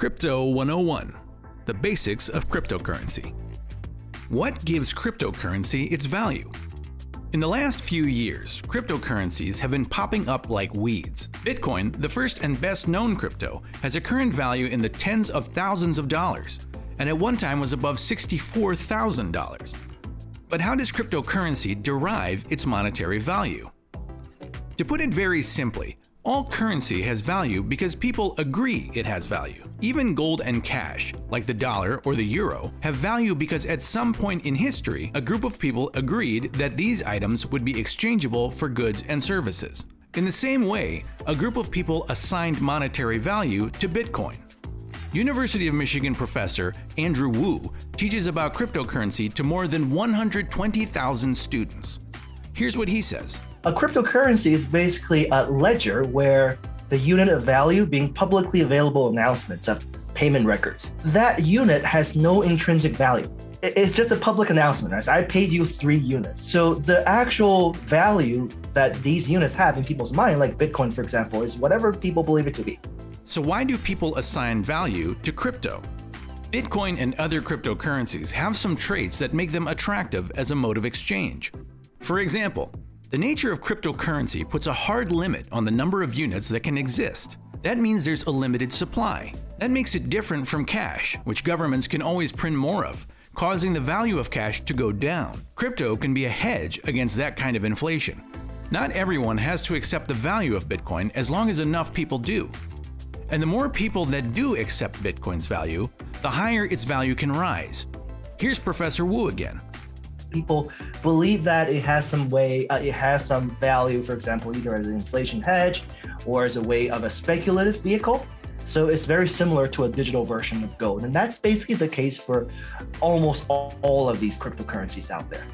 Crypto 101, the basics of cryptocurrency. What gives cryptocurrency its value? In the last few years, cryptocurrencies have been popping up like weeds. Bitcoin, the first and best known crypto, has a current value in the tens of thousands of dollars, and at one time was above $64,000. But how does cryptocurrency derive its monetary value? To put it very simply, all currency has value because people agree it has value. Even gold and cash, like the dollar or the euro, have value because at some point in history, a group of people agreed that these items would be exchangeable for goods and services. In the same way, a group of people assigned monetary value to Bitcoin. University of Michigan professor Andrew Wu teaches about cryptocurrency to more than 120,000 students. Here's what he says. A cryptocurrency is basically a ledger where the unit of value being publicly available announcements of payment records. That unit has no intrinsic value. It's just a public announcement, right? I paid you 3 units. So the actual value that these units have in people's mind, like Bitcoin, for example, is whatever people believe it to be. So why do people assign value to crypto? Bitcoin and other cryptocurrencies have some traits that make them attractive as a mode of exchange. For example, the nature of cryptocurrency puts a hard limit on the number of units that can exist. That means there's a limited supply. That makes it different from cash, which governments can always print more of, causing the value of cash to go down. Crypto can be a hedge against that kind of inflation. Not everyone has to accept the value of Bitcoin as long as enough people do. And the more people that do accept Bitcoin's value, the higher its value can rise. Here's Professor Wu again. People believe that it has some value, for example, either as an inflation hedge or as a way of a speculative vehicle. So it's very similar to a digital version of gold. And that's basically the case for almost all of these cryptocurrencies out there.